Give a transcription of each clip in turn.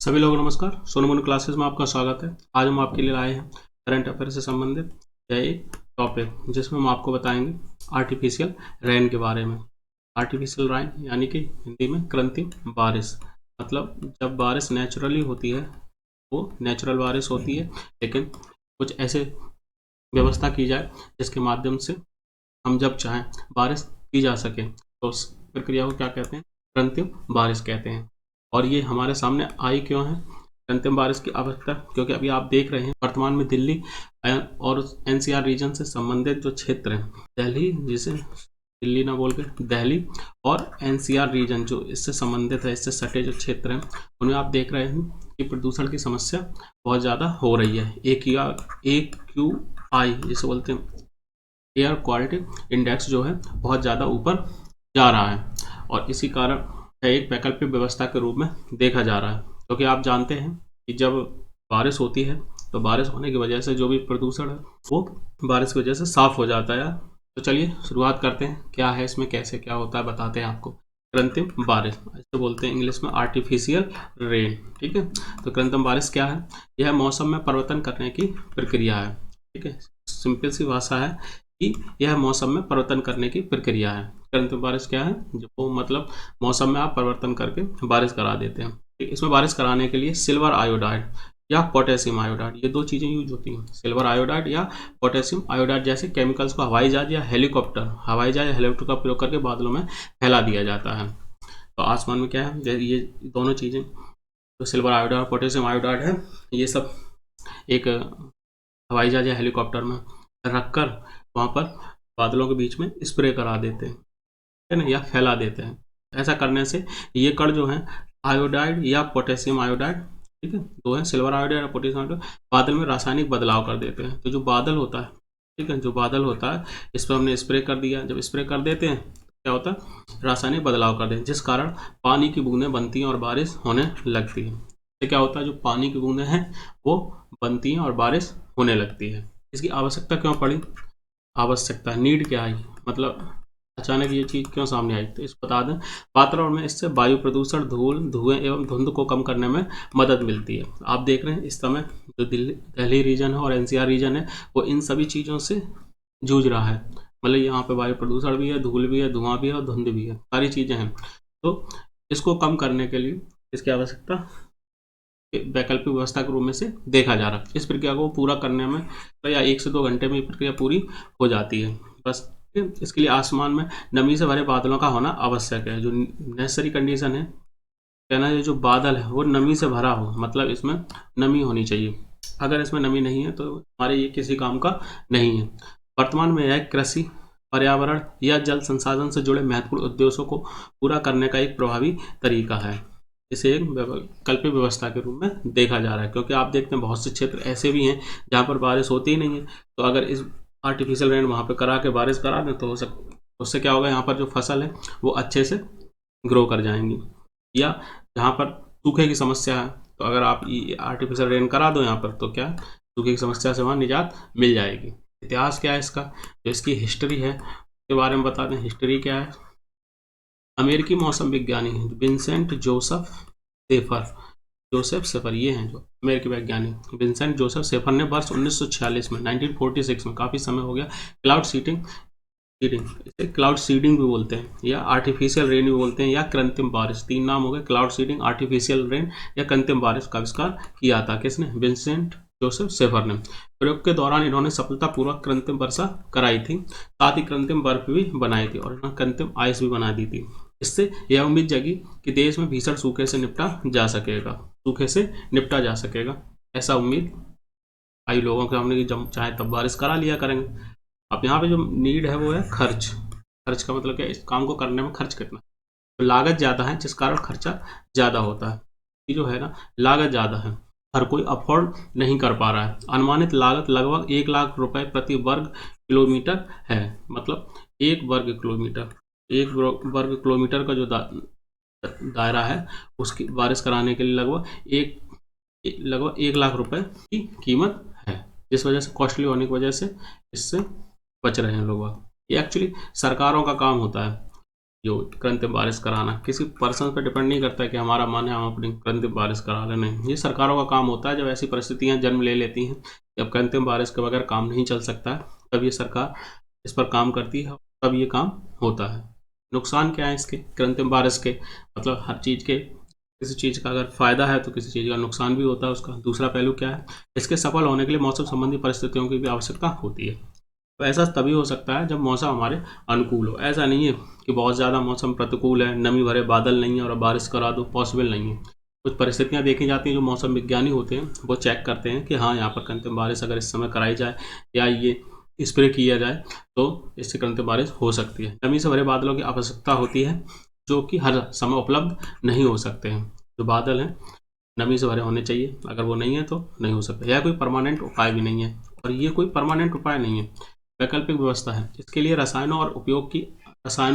सभी लोगों को नमस्कार। सोनू मोनू क्लासेस में आपका स्वागत है। आज हम आपके लिए लाए हैं करंट अफेयर से संबंधित यह एक टॉपिक, जिसमें हम आपको बताएंगे आर्टिफिशियल रेन के बारे में। आर्टिफिशियल रेन यानी कि हिंदी में कृत्रिम बारिश। मतलब जब बारिश नेचुरली होती है वो नेचुरल बारिश होती है, लेकिन कुछ ऐसे व्यवस्था की जाए जिसके माध्यम से हम जब चाहें बारिश की जा सके, तो उस प्रक्रिया को क्या कहते हैं? कृत्रिम बारिश कहते हैं। और ये हमारे सामने आई क्यों है कृत्रिम बारिश की आवश्यकता? क्योंकि अभी आप देख रहे हैं वर्तमान में दिल्ली और एनसीआर रीजन से संबंधित जो क्षेत्र हैं, दिल्ली, जिसे दिल्ली ना बोल के दिल्ली और एनसीआर रीजन जो इससे संबंधित है, इससे सटे जो क्षेत्र हैं, उनमें आप देख रहे हैं कि प्रदूषण की समस्या बहुत ज़्यादा हो रही है। AQI जिसे बोलते हैं एयर क्वालिटी इंडेक्स, जो है बहुत ज़्यादा ऊपर जा रहा है, और इसी कारण एक वैकल्पिक व्यवस्था के रूप में देखा जा रहा है। क्योंकि आप जानते हैं कि जब बारिश होती है तो बारिश होने की वजह से जो भी प्रदूषण है वो बारिश की वजह से साफ हो जाता है। तो चलिए शुरुआत करते हैं, क्या है इसमें, कैसे क्या होता है बताते हैं आपको। कृत्रिम बारिश, इसको बोलते हैं इंग्लिश में आर्टिफिशियल रेन। ठीक है, तो कृत्रिम बारिश क्या है? यह मौसम में परिवर्तन करने की प्रक्रिया है। ठीक है, सिंपल सी भाषा है कि यह मौसम में परिवर्तन करने की प्रक्रिया है। कृत्रिम बारिश क्या है? जो मतलब मौसम में आप परिवर्तन करके बारिश करा देते हैं। इसमें बारिश कराने के लिए सिल्वर आयोडाइड या पोटेशियम आयोडाइड, ये दो चीज़ें यूज होती हैं। सिल्वर आयोडाइड या पोटेशियम आयोडाइड जैसे केमिकल्स को हवाई जहाज या हेलीकॉप्टर का प्रयोग करके बादलों में फैला दिया जाता है। तो आसमान में क्या है, ये दोनों चीज़ें, तो सिल्वर आयोडाइड और पोटेशियम आयोडाइड है, ये सब एक हवाई जहाज या हेलीकॉप्टर में रखकर वहाँ पर बादलों के बीच में स्प्रे करा देते हैं, है ना, या फैला देते हैं। ऐसा करने से ये कण जो है आयोडाइड या पोटेशियम आयोडाइड, ठीक है, दो है, सिल्वर आयोडाइड और पोटेशियम आयोडाइड, बादल में रासायनिक बदलाव कर देते हैं। तो जो बादल होता है, ठीक है, जो बादल होता है इस पर हमने स्प्रे कर दिया। जब स्प्रे कर देते हैं क्या होता है? रासायनिक बदलाव कर देते हैं, जिस कारण पानी की बूंदें बनती हैं और बारिश होने लगती है। तो क्या होता है, जो पानी की बूंदें हैं वो बनती हैं और बारिश होने लगती है। इसकी आवश्यकता क्यों पड़ी? आवश्यकता, नीड क्या आई, मतलब अचानक ये चीज़ क्यों सामने आई? तो इसको बता दें, वातावरण में इससे वायु प्रदूषण, धुएं एवं धुंध को कम करने में मदद मिलती है। आप देख रहे हैं इस समय जो दिल्ली रीजन है और एनसीआर रीजन है, वो इन सभी चीज़ों से जूझ रहा है। मतलब यहाँ पे वायु प्रदूषण भी है, धूल भी है, धुआं भी है और धुंध भी है, सारी चीज़ें हैं। तो इसको कम करने के लिए इसकी आवश्यकता वैकल्पिक व्यवस्था के रूप में से देखा जा रहा है। इस प्रक्रिया को पूरा करने में या 1 से 2 घंटे में ये प्रक्रिया पूरी हो जाती है बस। इसके लिए आसमान में नमी से भरे बादलों का होना आवश्यक है। जो नेसेसरी कंडीशन है, कहना है जो बादल है वो नमी से भरा हो, मतलब इसमें नमी होनी चाहिए। अगर इसमें नमी नहीं है तो हमारे ये किसी काम का नहीं है। वर्तमान में यह कृषि, पर्यावरण या जल संसाधन से जुड़े महत्वपूर्ण उद्देश्यों को पूरा करने का एक प्रभावी तरीका है। इसे एक वैकल्पिक व्यवस्था के रूप में देखा जा रहा है, क्योंकि आप देखते हैं बहुत से क्षेत्र ऐसे भी हैं जहाँ पर बारिश होती ही नहीं है। तो अगर इस आर्टिफिशियल रेन वहाँ पे करा के बारिश करा दें तो उससे क्या होगा, यहाँ पर जो फसल है वो अच्छे से ग्रो कर जाएंगी। या जहाँ पर सूखे की समस्या है, तो अगर आप आर्टिफिशियल रेन करा दो यहाँ पर, तो क्या सूखे की समस्या से वहाँ निजात मिल जाएगी। इतिहास क्या है इसका, जो इसकी हिस्ट्री है के बारे में बता दें। हिस्ट्री क्या है? अमेरिकी मौसम विज्ञानी विंसेंट जोसेफ सेफर, ये हैं जो अमेरिकी वैज्ञानिक विंसेंट जोसेफ सेफर ने वर्ष 1946 में 1946 में, काफ़ी समय हो गया, इसे क्लाउड सीडिंग भी बोलते हैं या आर्टिफिशियल रेन भी बोलते हैं या कृत्रिम बारिश, तीन नाम हो गए, क्लाउड सीडिंग, आर्टिफिशियल रेन या कृत्रिम बारिश का आविष्कार किया था। किसने? विंसेंट जोसेफ सेफर ने। प्रयोग के दौरान इन्होंने सफलतापूर्वक कृत्रिम वर्षा कराई थी, साथ ही कृत्रिम बर्फ भी बनाई थी और इन्होंने कृत्रिम आइस भी बना दी थी। इससे यह उम्मीद जगी कि देश में भीषण सूखे से निपटा जा सकेगा। ऐसा उम्मीद आई लोगों के सामने कि जब चाहे तब बारिश करा लिया करेंगे। अब यहाँ पे जो नीड है वो है खर्च का मतलब क्या, इस काम को करने में खर्च कितना, तो लागत ज़्यादा है जिस कारण खर्चा ज़्यादा होता है। ये जो है ना, लागत ज़्यादा है, हर कोई अफोर्ड नहीं कर पा रहा है। अनुमानित लागत लगभग 1 लाख रुपए प्रति वर्ग किलोमीटर है। मतलब एक वर्ग किलोमीटर का जो दायरा है, उसकी बारिश कराने के लिए लगभग 1 लाख रुपए की कीमत है, जिस वजह से कॉस्टली होने की वजह से इससे बच रहे हैं लोग। ये एक्चुअली सरकारों का काम होता है जो कृत्रिम बारिश कराना किसी पर्सन पर डिपेंड नहीं करता है कि हमारा मन है हम अपनी कृत्रिम बारिश करा लें, नहीं, ये सरकारों का काम होता है। जब ऐसी परिस्थितियां जन्म ले लेती हैं, जब कृत्रिम बारिश के बगैर काम नहीं चल सकता है, तब ये सरकार इस पर काम करती है, तब ये काम होता है। नुकसान क्या है इसके, कृत्रिम बारिश के, मतलब हर चीज़ के, किसी चीज़ का अगर फ़ायदा है तो किसी चीज़ का नुकसान भी होता है उसका। दूसरा पहलू क्या है, इसके सफल होने के लिए मौसम संबंधी परिस्थितियों की भी आवश्यकता होती है। तो ऐसा तभी हो सकता है जब मौसम हमारे अनुकूल हो। ऐसा नहीं है कि बहुत ज़्यादा मौसम प्रतिकूल है, नमी भरे बादल नहीं है और अब बारिश करा दो, पॉसिबल नहीं है। कुछ परिस्थितियाँ देखी जाती हैं, जो मौसम विज्ञानी होते हैं वो चेक करते हैं कि हाँ, यहाँ पर कृत्रिम बारिश अगर इस समय कराई जाए या ये स्प्रे किया जाए तो इससे कृत्रिम बारिश हो सकती है। नमी से भरे बादलों की आवश्यकता होती है, जो कि हर समय उपलब्ध नहीं हो सकते हैं। जो बादल हैं नमी से भरे होने चाहिए, अगर वो नहीं है तो नहीं हो सकता। यह कोई परमानेंट उपाय भी नहीं है, और ये कोई परमानेंट उपाय नहीं है, वैकल्पिक व्यवस्था है। इसके लिए रसायनों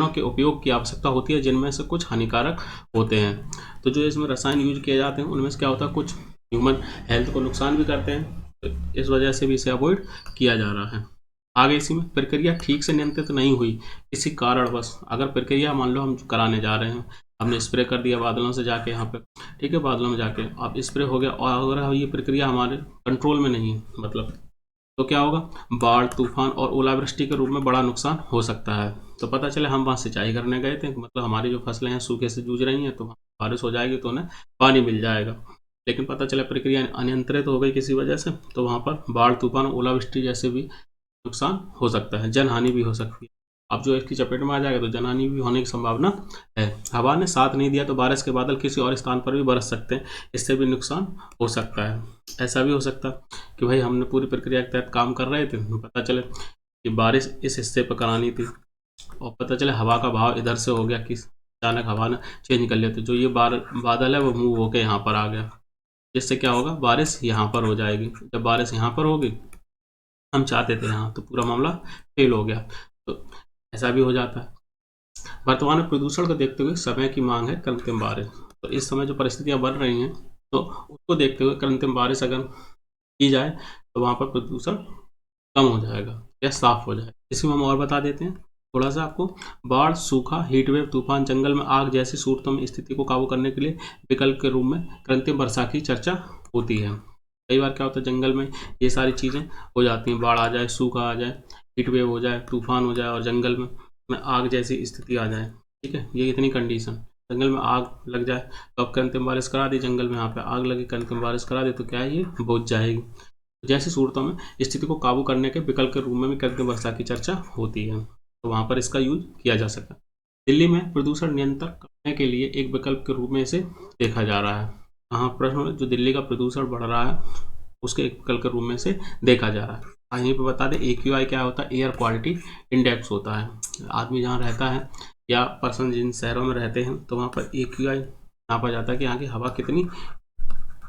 के उपयोग की आवश्यकता होती है, जिनमें से कुछ हानिकारक होते हैं। तो जो इसमें रसायन यूज किए जाते हैं उनमें से क्या होता है, कुछ ह्यूमन हेल्थ को नुकसान भी करते हैं, तो इस वजह से भी इसे अवॉइड किया जा रहा है। आगे इसी में प्रक्रिया ठीक से नियंत्रित नहीं हुई किसी कारणवश, अगर प्रक्रिया मान लो हम कराने जा रहे हैं, हमने स्प्रे कर दिया बादलों से जाके यहाँ पे, ठीक है, बादलों में जाके अब स्प्रे हो गया, और अगर ये प्रक्रिया हमारे कंट्रोल में नहीं है, मतलब तो क्या होगा, बाढ़, तूफान और ओलावृष्टि के रूप में बड़ा नुकसान हो सकता है। तो पता चले हम वहाँ सिंचाई करने गए थे, मतलब हमारी जो फसलें हैं सूखे से जूझ रही हैं, तो बारिश हो जाएगी तो उन्हें पानी मिल जाएगा, लेकिन पता चला प्रक्रिया अनियंत्रित हो गई किसी वजह से, तो वहाँ पर बाढ़, तूफान, ओलावृष्टि जैसे भी नुकसान हो सकता है, जनहानि भी हो सकती है। अब जो इसकी चपेट में आ जाएगा तो जनहानि भी होने की संभावना है। हवा ने साथ नहीं दिया तो बारिश के बादल किसी और स्थान पर भी बरस सकते हैं, इससे भी नुकसान हो सकता है। ऐसा भी हो सकता है कि भाई हमने पूरी प्रक्रिया के तहत काम कर रहे थे, पता चले कि बारिश इस हिस्से पर करानी थी, और पता चले हवा का भाव इधर से हो गया कि अचानक हवा ने चेंज कर लिया, तो जो ये बादल है वो मूव होकर यहाँ पर आ गया, जिससे क्या होगा, बारिश यहाँ पर हो जाएगी। जब बारिश यहाँ पर होगी, हम चाहते थे यहाँ, तो पूरा मामला फेल हो गया। तो ऐसा भी हो जाता है। वर्तमान में प्रदूषण को देखते हुए समय की मांग है कृत्रिम बारिश। तो इस समय जो परिस्थितियाँ बन रही हैं, तो उसको देखते हुए कृत्रिम बारिश अगर की जाए तो वहाँ पर प्रदूषण कम हो जाएगा या साफ हो जाएगा। इसी में हम और बता देते हैं थोड़ा सा आपको। बाढ़, सूखा, हीट वेव, तूफान, जंगल में आग जैसी सूरतों में स्थिति को काबू करने के लिए विकल्प के रूप में कृत्रिम वर्षा की चर्चा होती है। कई बार क्या होता है, जंगल में ये सारी चीज़ें हो जाती हैं, बाढ़ आ जाए, सूखा आ जाए, हीट वेव हो जाए, तूफान हो जाए, और जंगल में आग जैसी स्थिति आ जाए, ठीक है, ये इतनी कंडीशन, जंगल में आग लग जाए तो अब कृत्रिम बारिश करा दी, जंगल में यहाँ पे आग लगी, कृत्रिम बारिश करा दी तो क्या है, ये बुझ जाएगी। जैसी सूरतों में स्थिति को काबू करने के विकल्प के रूप में भी कृत्रिम वर्षा की चर्चा होती है, तो वहाँ पर इसका यूज किया जा सकता है। दिल्ली में प्रदूषण नियंत्रण करने के लिए एक विकल्प के रूप में इसे देखा जा रहा है। हाँ, प्रश्न जो दिल्ली का प्रदूषण बढ़ रहा है उसके एक विकल्प के रूप में से देखा जा रहा है। यहीं पर बता दें AQI क्या होता है, एयर क्वालिटी इंडेक्स होता है। आदमी जहाँ रहता है या पर्सन जिन शहरों में रहते हैं तो वहाँ पर AQI नापा जाता है कि यहाँ की हवा कितनी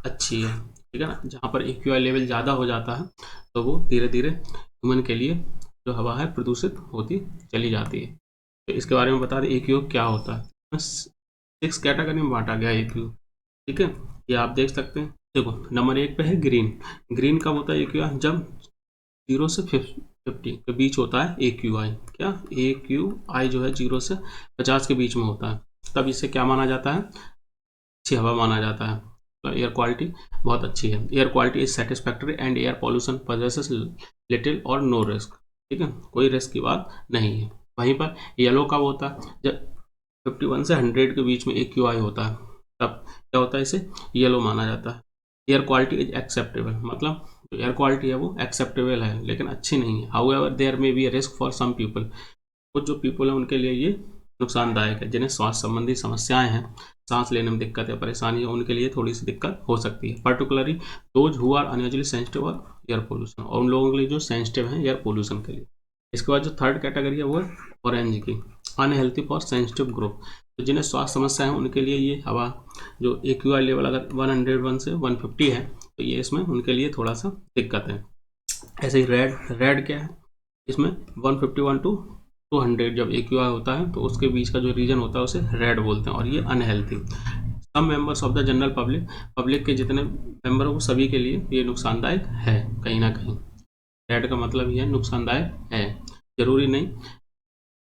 अच्छी है, ठीक है ना। जहाँ पर AQI लेवल ज़्यादा हो जाता है तो वो धीरे धीरे ह्यूमन के लिए जो हवा है प्रदूषित होती चली जाती है। तो इसके बारे में बता दें AQI क्या होता है। 6 कैटेगरी में बांटा गया AQI, ठीक है, ये आप देख सकते हैं। देखो, नंबर 1 पे है ग्रीन। ग्रीन कब होता है AQI, जब 0 से 50 के बीच होता है AQI। क्या AQI जो है 0 से 50 के बीच में होता है, तब इसे क्या माना जाता है, अच्छी हवा माना जाता है। तो एयर क्वालिटी बहुत अच्छी है। Air quality is satisfactory and air pollution possesses little or no risk, ठीक है, कोई रिस्क की बात नहीं है। वहीं पर येलो कब होता है, जब 51 से 100 के बीच में AQI होता है, तब क्या होता है, इसे येलो माना जाता है। एयर क्वालिटी इज एक्सेप्टेबल, मतलब जो एयर क्वालिटी है वो एक्सेप्टेबल है लेकिन अच्छी नहीं है। However there may be a risk for some people, कुछ जो पीपल है उनके लिए ये नुकसानदायक है, जिन्हें स्वास्थ्य संबंधी समस्याएं हैं, सांस लेने में दिक्कत या परेशानी है, उनके लिए थोड़ी सी दिक्कत हो सकती है। Particularly those who are unusually sensitive और एयर पोल्यूशन, और उन लोगों के लिए जो सेंसिटिव हैं एयर पोल्यूशन के लिए। इसके बाद जो थर्ड कैटेगरी है वो है ऑरेंज की, अनहेल्थी फॉर सेंसिटिव ग्रुप, तो जिन्हें स्वास्थ्य समस्या है उनके लिए ये हवा जो AQI लेवल अगर 101 से 150 है तो ये इसमें उनके लिए थोड़ा सा दिक्कत है। ऐसे ही रेड क्या है, इसमें 151 टू 200 जब AQI होता है तो उसके बीच का जो रीजन होता है उसे रेड बोलते हैं, और ये unhealthy. Some members of the general public के जितने मेंबर हो सभी के लिए ये नुकसानदायक है कहीं ना कहीं। रेड का मतलब ये नुकसानदायक है, जरूरी नहीं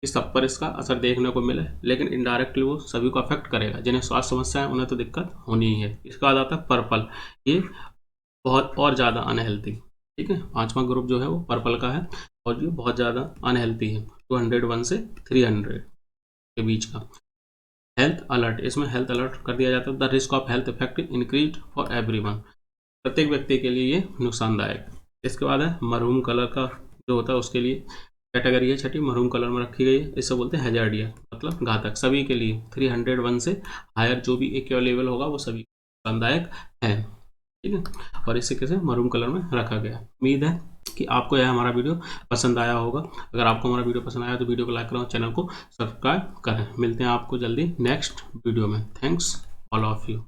कि सब पर इसका असर देखने को मिले, लेकिन इनडायरेक्टली वो सभी को अफेक्ट करेगा। जिन्हें स्वास्थ्य समस्या है उन्हें तो दिक्कत होनी ही है। इसके बाद आता है पर्पल, ये बहुत और ज़्यादा अनहेल्थी। ठीक है, 5वां ग्रुप जो है वो पर्पल का है और ये बहुत ज़्यादा अनहेल्थी है, 201 से 300 के बीच का। हेल्थ अलर्ट, इसमें हेल्थ अलर्ट कर दिया जाता है, the risk of health effect increase for everyone, प्रत्येक व्यक्ति के लिए ये नुकसानदायक। इसके बाद है महरूम कलर का जो होता है उसके लिए कैटेगरी है छठी, महरूम कलर में रखी गई है। इससे बोलते हैं हैजार्डिया, मतलब घातक, सभी के लिए 301 से हायर जो भी एक लेवल होगा वो सभी नुकसानदायक है। ठीक है, और इसी के से मरून कलर में रखा गया। उम्मीद है कि आपको यह हमारा वीडियो पसंद आया होगा। अगर आपको हमारा वीडियो पसंद आया तो वीडियो को लाइक करें, चैनल को सब्सक्राइब करें। मिलते हैं आपको जल्दी नेक्स्ट वीडियो में। Thanks all of you.